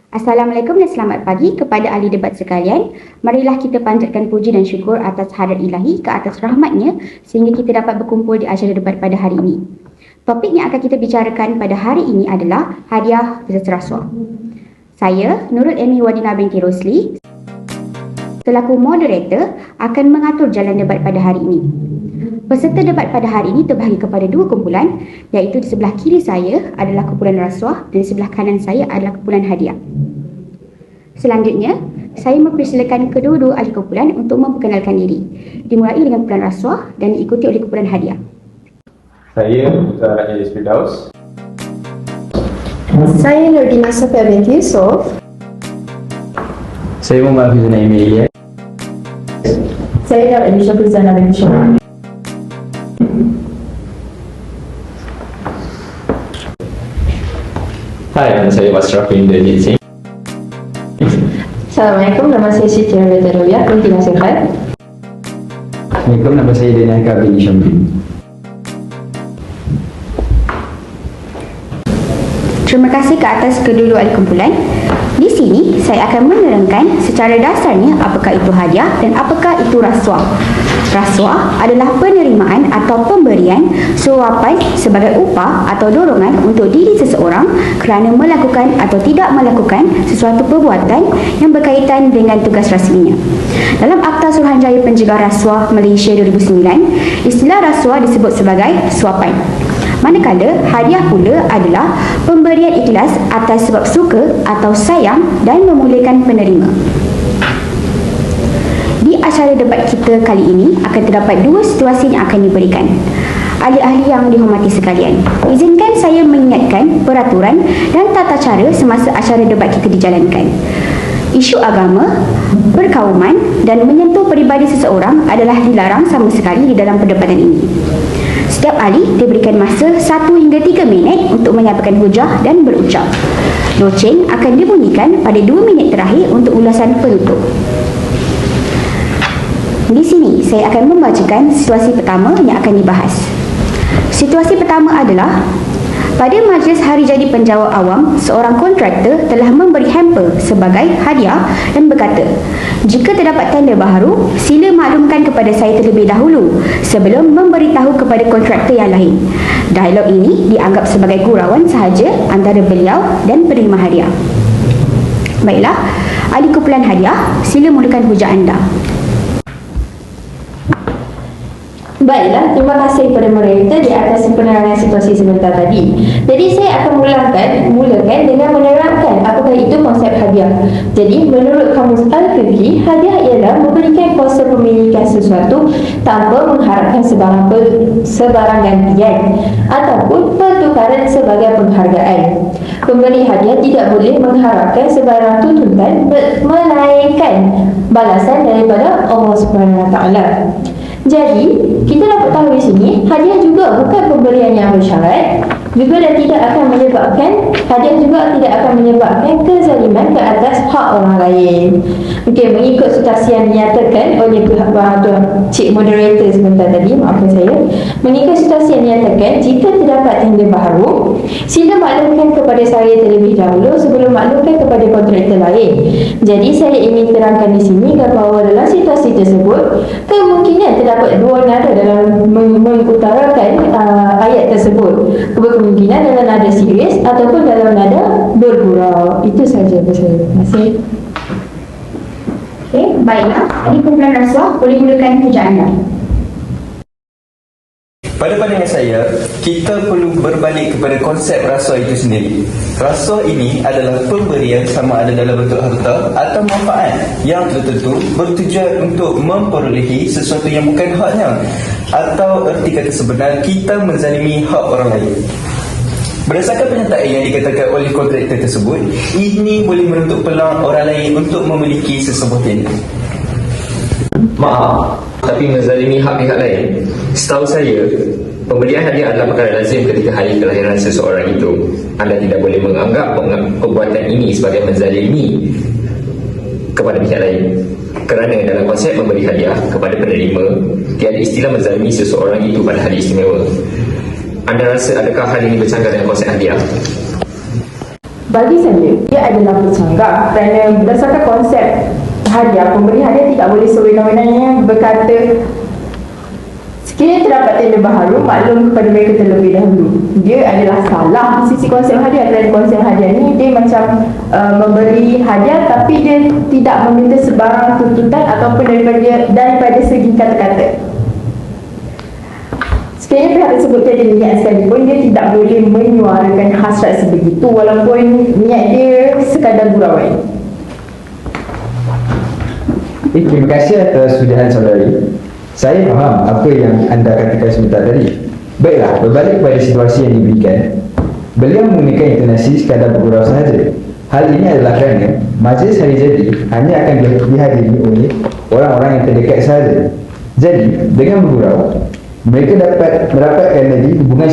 Assalamualaikum dan selamat pagi kepada ahli debat sekalian. Marilah kita panjatkan puji dan syukur atas hadrat ilahi ke atas rahmatnya sehingga kita dapat berkumpul di acara debat pada hari ini. Topik yang akan kita bicarakan pada hari ini adalah hadiah versus rasuah. Saya, Nurul Amy Wadina binti Rosli, selaku moderator akan mengatur jalan debat pada hari ini. Peserta debat pada hari ini terbahagi kepada dua kumpulan, iaitu di sebelah kiri saya adalah kumpulan rasuah dan di sebelah kanan saya adalah kumpulan hadiah. Selanjutnya, saya mempersilakan kedua-dua ahli kumpulan untuk memperkenalkan diri. Dimulai dengan kumpulan rasuah dan diikuti oleh kumpulan hadiah. Saya Putra Rakyat Firdaus. Saya Nurdina Sofia binti Yusof. Saya Muhammad Huzana Emilia. Saya Nur Elisha Huzana binti Syamil. Hai, nama saya Wasraf bin Dajit Singh. Assalamualaikum, nama saya Siti Rabiah Rawiyah binti Nasir Khan. Assalamualaikum, nama saya Denaka bin Syambi. Terima kasih ke atas kedua-dua ahli kumpulan. Di sini, saya akan menerangkan secara dasarnya apakah itu hadiah dan apakah itu rasuah. Rasuah adalah penerimaan atau pemberian suapan sebagai upah atau dorongan untuk diri seseorang kerana melakukan atau tidak melakukan sesuatu perbuatan yang berkaitan dengan tugas rasminya. Dalam Akta Suruhanjaya Pencegah Rasuah Malaysia 2009, istilah rasuah disebut sebagai suapan. Manakala hadiah pula adalah pemberian ikhlas atas sebab suka atau sayang dan memulakan penerima. Di acara debat kita kali ini akan terdapat dua situasi yang akan diberikan. Ahli-ahli yang dihormati sekalian, izinkan saya mengingatkan peraturan dan tata cara semasa acara debat kita dijalankan. Isu agama, perkauman dan menyentuh peribadi seseorang adalah dilarang sama sekali di dalam perdebatan ini. Setiap ahli diberikan masa 1 hingga 3 minit untuk menyampaikan hujah dan berucap. Loceng akan dibunyikan pada 2 minit terakhir untuk ulasan penutup. Di sini saya akan membacakan situasi pertama yang akan dibahas. Situasi pertama adalah pada majlis hari jadi penjawat awam, seorang kontraktor telah memberi hamper sebagai hadiah dan berkata, "Jika terdapat tender baharu, sila maklumkan kepada saya terlebih dahulu sebelum memberitahu kepada kontraktor yang lain." Dialog ini dianggap sebagai gurauan sahaja antara beliau dan penerima hadiah. Baiklah, ahli kumpulan hadiah, sila mulakan hujah anda. Baiklah, terima kasih kepada moderator di atas penerangan situasi sebentar tadi. Jadi saya akan mulakan dengan menerangkan apakah itu konsep hadiah. Jadi menurut Kamus Al-Fiqhi, hadiah ialah memberikan kuasa pemilikan sesuatu tanpa mengharapkan sebarang gantian ataupun pertukaran sebagai penghargaan. Pemberi hadiah tidak boleh mengharapkan sebarang tuntutan melainkan balasan daripada Allah Subhanahu Wa Taala. Jadi, kita dapat tahu di sini, hadiah juga bukan pemberian yang bersyarat, juga tidak akan menyebabkan kezaliman ke atas hak orang lain. Okey, mengikut situasi yang dinyatakan oleh pihak tuan Cik Moderator sebentar tadi, maafkan saya. Mengikut situasi yang dinyatakan, jika terdapat tender baharu, sila maklumkan kepada saya terlebih dahulu sebelum maklumkan kepada kontraktor lain. Jadi, saya ingin terangkan di sini bahawa dalam situasi tersebut, kemungkinan terdapat dua nada dalam mengutarakan ayat tersebut. Kemungkinan dalam nada serius ataupun dalam nada bergurau. Itu sahaja dari saya. Terima kasih. Okey, baiklah, ahli kumpulan rasuah boleh mulakan hujah anda. Pada pandangan saya, kita perlu berbalik kepada konsep rasuah itu sendiri. Rasuah ini adalah pemberian sama ada dalam bentuk harta atau manfaat yang tertentu bertujuan untuk memperolehi sesuatu yang bukan haknya, atau erti kata sebenar, kita menzalimi hak orang lain. Berdasarkan pernyataan yang dikatakan oleh kontraktor tersebut, ini boleh menutup peluang orang lain untuk memiliki sesebuah tender. Maaf, tapi menzalimi hak pihak lain. Setahu saya, pemberian hadiah adalah perkara lazim ketika hari kelahiran seseorang itu. Anda tidak boleh menganggap perbuatan ini sebagai menzalimi kepada pihak lain. Kerana dalam konsep memberi hadiah kepada penerima, tiada istilah menzalimi seseorang itu pada hari istimewa. Anda rasa adakah hal ini bercanggah dengan konsep hadiah? Bagi saya, ia adalah bercanggah kerana berdasarkan konsep hadiah, pemberi hadiah tidak boleh sewenang-wenangnya berkata sekiranya terdapat tender baharu, maklum kepada mereka terlebih dahulu. Dia adalah salah di sisi konsep hadiah kerana konsep hadiah ni dia macam memberi hadiah tapi dia tidak meminta sebarang tuntutan ataupun daripada segi kata-kata. Sekiranya pihak tersebut tiada niat sekalipun, dia tidak boleh menyuarakan hasrat sebegitu walaupun niat dia sekadar gurauan. Terima kasih atas sudahan saudari. Saya faham apa yang anda katakan sebentar tadi. Baiklah, berbalik kepada situasi yang diberikan, beliau menggunakan intonasi sekadar bergurau sahaja. Hal ini adalah kerana majlis hari jadi hanya akan dihadiri oleh orang-orang yang terdekat sahaja. Jadi, dengan bergurau, mereka dapat merapatkan lagi hubungan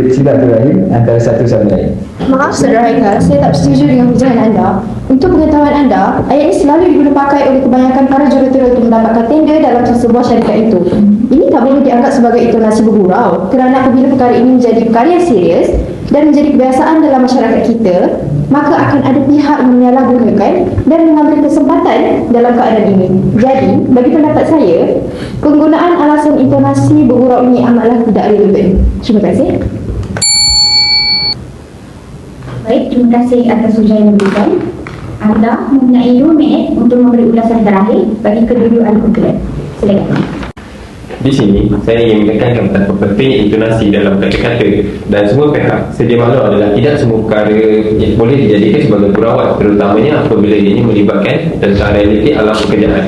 silaturahim antara satu sama lain. Maaf Saudara Haikal, saya tak setuju dengan hujahan anda. Untuk pengetahuan anda, ayat ini selalu digunakan pakai oleh kebanyakan para jurutera untuk mendapatkan tender dalam sebuah syarikat itu. Ini tak boleh dianggap sebagai intonasi bergurau kerana apabila perkara ini menjadi perkara yang serius dan menjadi kebiasaan dalam masyarakat kita, maka akan ada pihak yang menyalahgunakan dan mengambil kesempatan dalam keadaan ini. Jadi, bagi pendapat saya, penggunaan alasan intonasi bergurau ini amatlah tidak relevan. Terima kasih. Baik, terima kasih atas ujian yang diberikan. Anda mempunyai 2 minit untuk memberi ulasan terakhir bagi kedua-dua ahli kumpulan. Silakan. Di sini, saya ingin menekankan betapa pentingnya intonasi dalam kata-kata dan semua pihak sedia maklum adalah tidak semua perkara yang boleh dijadikan sebagai gurauan, terutamanya apabila ini melibatkan tentang realiti alam pekerjaan.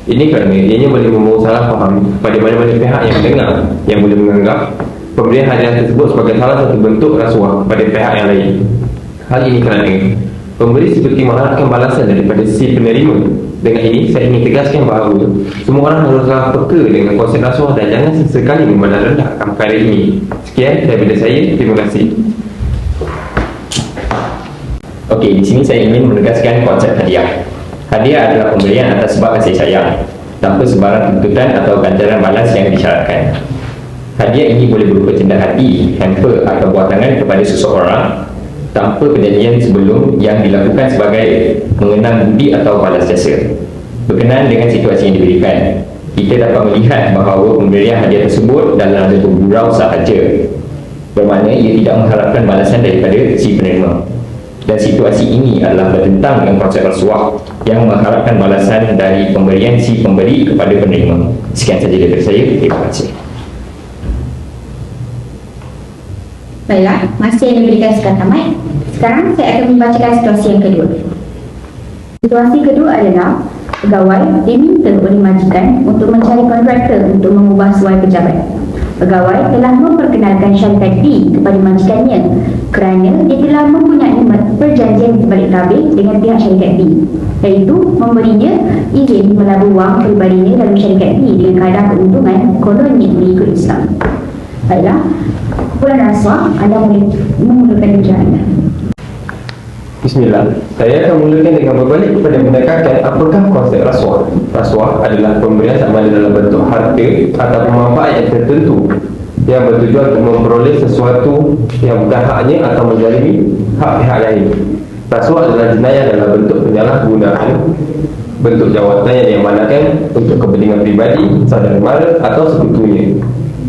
Ini kerana ianya boleh membawa salah faham pada mana-mana pihak yang mendengar yang boleh menganggap pemberian hadiah tersebut sebagai salah satu bentuk rasuah pada pihak yang lain. Hal ini kerana pemberi seperti mengharapkan balasan daripada si penerima. Dengan ini, saya ingin tegaskan bahawa semua orang haruslah peka dengan konsep rasuah dan jangan sesekali memandang rendahkan perkara ini. Sekian daripada saya. Terima kasih. Okey, di sini saya ingin menegaskan konsep hadiah. Hadiah adalah pemberian atas sebab kasih sayang, tanpa sebarang tuntutan atau ganjaran balas yang disyaratkan. Hadiah ini boleh berupa cendak hati, hamper atau buah tangan kepada seseorang tanpa perjanjian sebelum yang dilakukan sebagai mengenang budi atau balas jasa. Berkenaan dengan situasi yang diberikan, kita dapat melihat bahawa pemberian hadiah tersebut dalam bentuk gurau sahaja, bermakna ia tidak mengharapkan balasan daripada si penerima. Dan situasi ini adalah bertentang dengan konsep rasuah yang mengharapkan balasan dari pemberian si pemberi kepada penerima. Sekian sahaja daripada saya. Terima kasih. Baiklah, masa yang diberikan sudah tamat. Sekarang saya akan membacakan situasi yang kedua. Situasi kedua adalah pegawai diminta oleh majikan untuk mencari kontraktor untuk mengubah suai pejabat. Pegawai telah memperkenalkan syarikat B kepada majikannya kerana dia telah mempunyai perjanjian berbalik tabir dengan pihak syarikat B, iaitu memberinya izin melabur wang peribadinya dalam syarikat B dengan kadar keuntungan kononnya mengikut Islam. Baiklah, kumpulan rasuah, anda boleh memulakan ujian anda. Bismillah. Saya akan mulakan dengan berbalik kepada menekankan apakah konsep rasuah. Rasuah adalah pemberian sama ada dalam bentuk harta atau manfaat yang tertentu yang bertujuan untuk memperoleh sesuatu yang bukan haknya atau menzalimi hak pihak lain. Rasuah adalah jenayah dalam bentuk penyalahgunaan bentuk jawatan yang diamanahkan untuk kepentingan peribadi, saudara mara atau sekutunya.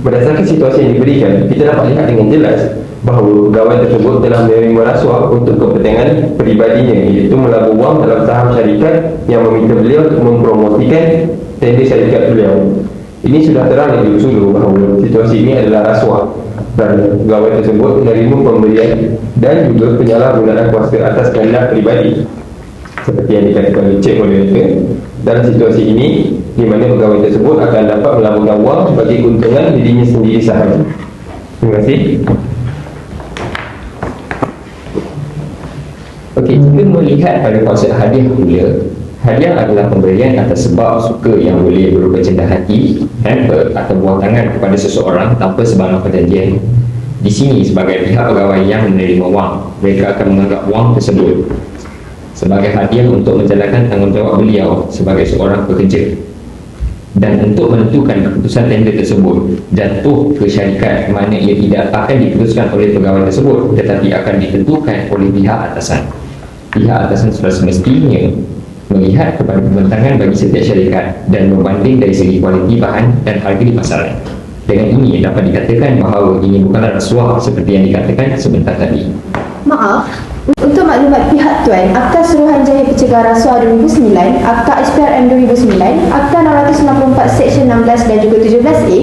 Berdasarkan situasi yang diberikan, kita dapat lihat dengan jelas bahawa pegawai tersebut telah menerima rasuah untuk kepentingan peribadinya, iaitu melabur wang dalam saham syarikat yang meminta beliau untuk mempromosikan tender syarikat beliau. Ini sudah terang dari dulu bahawa situasi ini adalah rasuah dan pegawai tersebut menerima pemberian dan juga penyalahgunaan kuasa atas kehendak peribadi seperti yang dikatakan oleh Cik Moderator. Dalam situasi ini, di mana pegawai tersebut akan dapat melaburkan wang sebagai keuntungan dirinya sendiri sahaja. Terima kasih. Okey, jika melihat pada konsep hadiah pula, hadiah adalah pemberian atas sebab suka yang boleh berupa cendak hati, hamper atau buah tangan kepada seseorang tanpa sebarang perjanjian. Di sini, sebagai pihak pegawai yang menerima wang, mereka akan menganggap wang tersebut sebagai hadiah untuk menjalankan tanggungjawab beliau sebagai seorang pekerja. dan untuk menentukan keputusan tender tersebut jatuh ke syarikat, mana ia tidak akan diputuskan oleh pegawai tersebut tetapi akan ditentukan oleh pihak atasan. Pihak atasan sudah semestinya melihat kepada pembentangan bagi setiap syarikat dan membanding dari segi kualiti bahan dan harga di pasaran. Dengan ini dapat dikatakan bahawa ini bukanlah rasuah seperti yang dikatakan sebentar tadi. Maaf, untuk maklumat pihak Tuan, Akta Suruhanjaya Pencegah Rasuah 2009, Akta SPRM 2009, Akta 664 Seksyen 16 dan juga 17A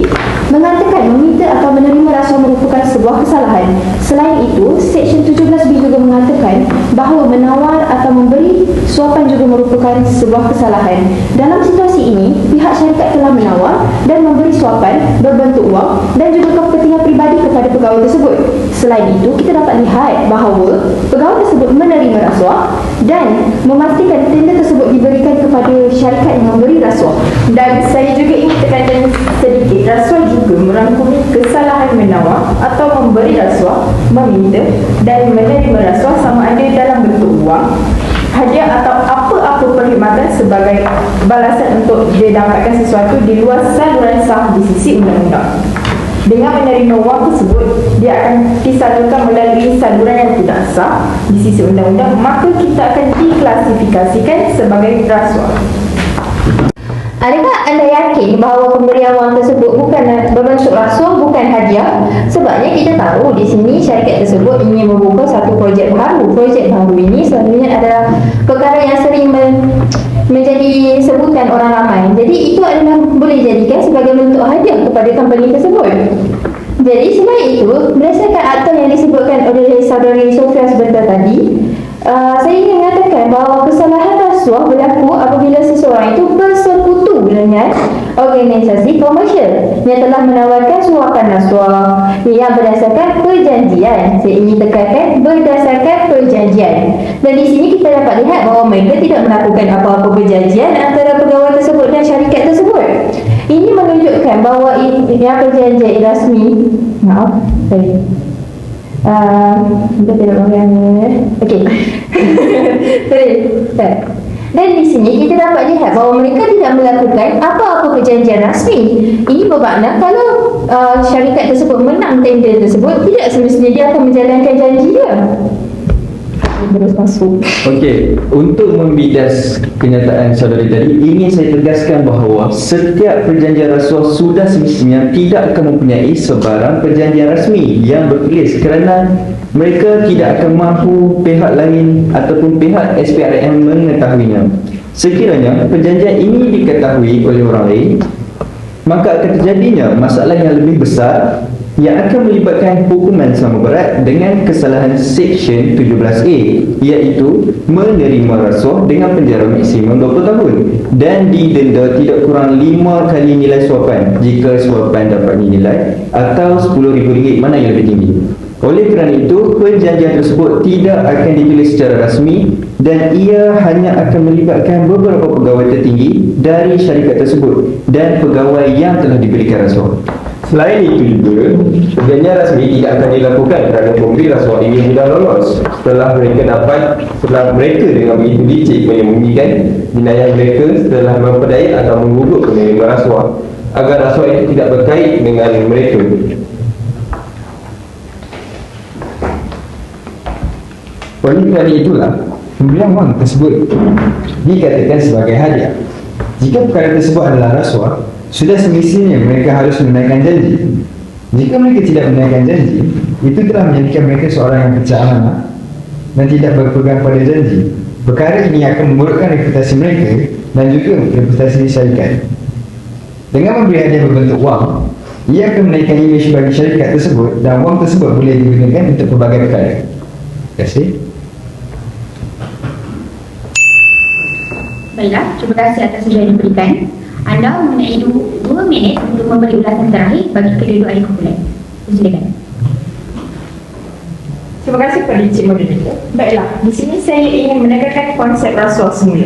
mengatakan meminta atau menerima rasuah merupakan sebuah kesalahan. Selain itu, Seksyen 17B juga mengatakan bahawa menawar atau memberi suapan juga merupakan sebuah kesalahan. Dalam situasi ini, pihak syarikat telah menawar dan memberi suapan berbentuk wang dan juga kepentingan pribadi kepada pegawai tersebut. Selain itu, kita dapat lihat bahawa pegawai tersebut menerima rasuah dan memastikan tender tersebut diberikan kepada syarikat yang memberi rasuah. Dan saya juga ingin tekankan sedikit, rasuah juga merangkumi kesalahan menawar atau memberi rasuah, meminta dan menerima rasuah sama ada dalam bentuk wang, hadiah atau apa-apa perkhidmatan sebagai balasan untuk didapatkan sesuatu di luar saluran sah di sisi undang-undang. Dengan menerima wang tersebut, dia akan disalurkan melalui saluran yang tidak sah di sisi undang-undang, maka kita akan diklasifikasikan sebagai rasuah. Adakah anda yakin bahawa pemberian wang tersebut bukan berbentuk rasuah, bukan hadiah? Sebabnya kita tahu di sini syarikat tersebut ingin membuka satu projek baru. Projek baru ini selalunya adalah perkara yang sering menjadi sebutan orang ramai. Jadi itu adalah boleh jadikan sebagai bentuk hadiah kepada company tersebut. Jadi selain itu, berdasarkan akta yang disebutkan oleh saudari Sofia sebentar tadi, saya ingin mengatakan bahawa kesalahan rasuah berlaku apabila seseorang itu bersekutu dengan organisasi komersial yang telah menawarkan suapan rasuah yang berdasarkan perjanjian. Saya ingin tekankan berdasarkan perjanjian. Dan di sini kita dapat lihat bahawa mereka tidak melakukan apa-apa perjanjian antara pegawai tersebut dan syarikat tersebut. Ini menunjukkan bahawa yang perjanjian rasmi, kita tidak mengenai. Okey. Dan di sini kita dapat lihat bahawa mereka tidak melakukan apa-apa perjanjian rasmi. Ini bermakna kalau syarikat tersebut menang tender tersebut, tidak semestinya dia akan menjalankan janji dia. Terus masuk. Okey, untuk membidas kenyataan saudari tadi, ingin saya tegaskan bahawa setiap perjanjian rasuah sudah semestinya tidak akan mempunyai sebarang perjanjian rasmi yang bertulis, kerana mereka tidak akan mahu pihak lain ataupun pihak SPRM mengetahuinya. Sekiranya perjanjian ini diketahui oleh orang lain, maka akan terjadinya masalah yang lebih besar yang akan melibatkan hukuman sama berat dengan kesalahan Seksyen 17A, iaitu menerima rasuah dengan penjara maksimum 20 tahun dan didenda tidak kurang 5 kali nilai suapan jika suapan dapat dinilai, atau RM10,000, mana yang lebih tinggi. Oleh kerana itu, perjanjian tersebut tidak akan ditulis secara rasmi dan ia hanya akan melibatkan beberapa pegawai tertinggi dari syarikat tersebut dan pegawai yang telah diberikan rasuah. Selain itu juga, perjanjian rasmi tidak akan dilakukan kerana pemberi rasuah ini mudah lolos setelah mereka dengan begitu licik menyembunyikan jenayah mereka setelah memperdaya atau menggugur penerima rasuah agar rasuah itu tidak berkait dengan mereka. Oleh kerana itulah, pemberian wang tersebut dikatakan sebagai hadiah. Jika perkara tersebut adalah rasuah, sudah semestinya mereka harus menunaikan janji. Jika mereka tidak menunaikan janji, itu telah menjadikan mereka seorang yang pecah amanah dan tidak berpegang pada janji. Perkara ini akan memburukkan reputasi mereka dan juga reputasi syarikat. Dengan memberi hadiah berbentuk wang, ia akan menaikkan imej bagi syarikat tersebut dan wang tersebut boleh digunakan untuk pelbagai perkara. Terima kasih. Baiklah, terima kasih atas sedia yang diberikan. Anda mempunyai 2 minit untuk memberi ulasan terakhir bagi kedua-dua ahli kumpulan. Silakan. Terima kasih kepada Encik Moderator. Baiklah, di sini saya ingin menekankan konsep rasuah semula.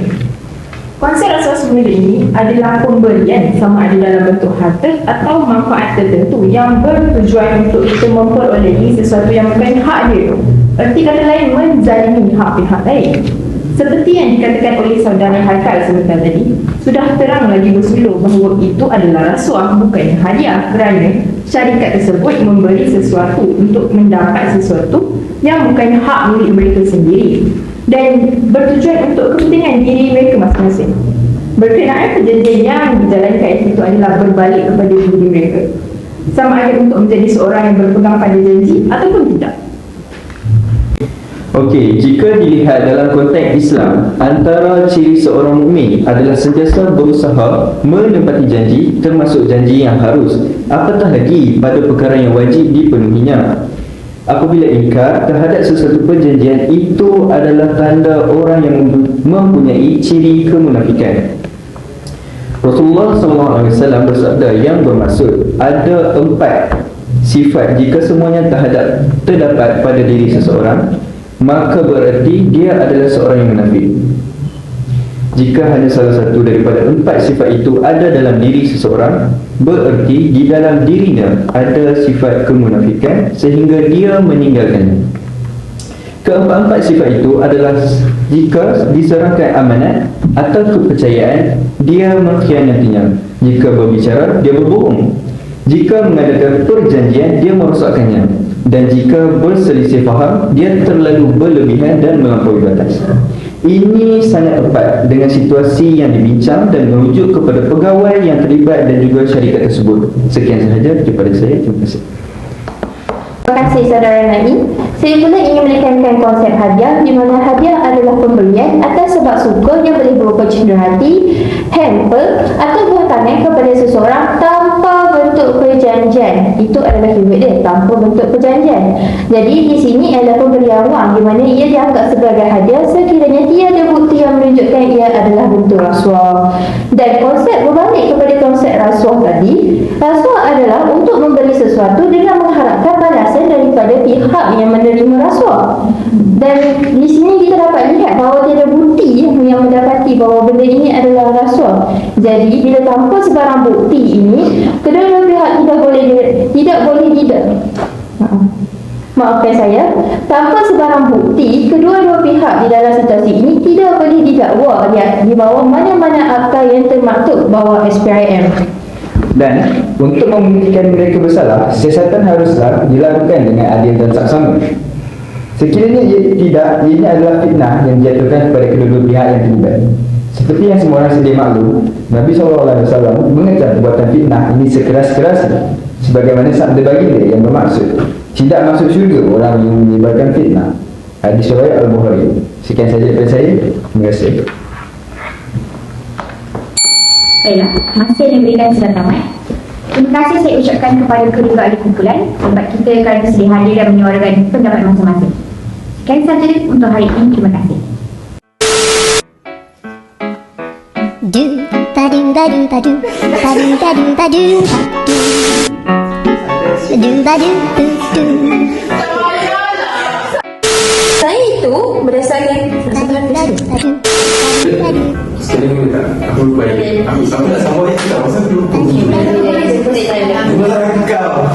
Konsep rasuah semula ini adalah pemberian sama ada dalam bentuk harta atau manfaat tertentu yang bertujuan untuk kita memperolehi sesuatu yang bukan hak dia. Erti kata lain, menzalimi hak pihak lain. Seperti yang dikatakan oleh saudara Haikal sebentar tadi, sudah terang lagi bersulur bahawa itu adalah rasuah, bukan hadiah, kerana syarikat tersebut memberi sesuatu untuk mendapat sesuatu yang bukan hak milik mereka sendiri dan bertujuan untuk kepentingan diri mereka masing-masing. Berkenaan perjanjian yang dijalankan itu adalah berbalik kepada diri mereka, sama ada untuk menjadi seorang yang berpegang pada janji ataupun tidak. Okey, jika dilihat dalam konteks Islam, antara ciri seorang mukmin adalah sentiasa berusaha menepati janji, termasuk janji yang harus, apatah lagi pada perkara yang wajib dipenuhinya. Apabila ingkar terhadap sesuatu perjanjian, itu adalah tanda orang yang mempunyai ciri kemunafikan. Rasulullah SAW bersabda yang bermaksud ada 4 sifat jika semuanya terdapat pada diri seseorang, maka berarti dia adalah seorang yang munafik. Jika hanya salah satu daripada 4 sifat itu ada dalam diri seseorang, berarti di dalam dirinya ada sifat kemunafikan sehingga dia meninggalkannya. Keempat-empat sifat itu adalah jika diserahkan amanat atau kepercayaan, dia mengkhianatinya. Jika berbicara, dia berbohong. Jika mengadakan perjanjian, dia merosakkannya. Dan jika berselisih faham, dia terlalu berlebihan dan melampaui batas. Ini sangat tepat dengan situasi yang dibincang dan merujuk kepada pegawai yang terlibat dan juga syarikat tersebut. Sekian sahaja daripada saya. Terima kasih. Terima kasih saudara Naim. Saya pula ingin menekankan konsep hadiah, di mana hadiah adalah pemberian atas sebab suka yang boleh berupa cenderahati, hamper atau buah tangan kepada seseorang tanpa bentuk perjanjian. Itu adalah keyword dia, tanpa bentuk perjanjian. Jadi di sini adalah pemberian wang, di mana ia dianggap sebagai hadiah sekiranya tiada bukti yang menunjukkan ia adalah bentuk rasuah. Dan konsep berbalik kepada konsep rasuah tadi, rasuah adalah untuk memberi sesuatu dengan mengharapkan balasan daripada pihak yang menerima rasuah. Dan di sini kita dapat lihat bahawa tiada bukti yang mendapati bahawa benda ini adalah rasuah. Jadi bila tanpa sebarang bukti ini, kedua-dua pihak maafkan saya, tanpa sebarang bukti, kedua-dua pihak di dalam situasi ini tidak boleh didakwa di bawah mana-mana akta yang termaktub bawah SPRM. Dan untuk membuktikan mereka bersalah, siasatan haruslah dilakukan dengan adil dan saksama. Sekiranya ini adalah fitnah yang dijatuhkan kepada kedua-dua pihak yang terlibat. Seperti yang semua orang sedia maklum, Nabi SAW mengecam perbuatan fitnah ini sekeras-kerasnya, sebagaimana sabda baginda yang bermaksud tidak masuk syurga orang yang menyebarkan fitnah. Hadis riwayat Al-Bukhari. Sekian saja daripada saya. Terima kasih. Baiklah, masa yang diberikan sudah tamat. Terima kasih saya ucapkan kepada kedua ahli kumpulan sebab kita kerana sedia hadir dan menyuarakan pendapat masing-masing. Sekian saja untuk hari ini. Terima kasih. Do ba do ba do ba do ba do ba do ba do do ba do do. Saya itu berdasarkan Sekali ni tak, aku lupa. Aku nak sambung ayat tak, pasal aku lupa. Saya Aku tak kau.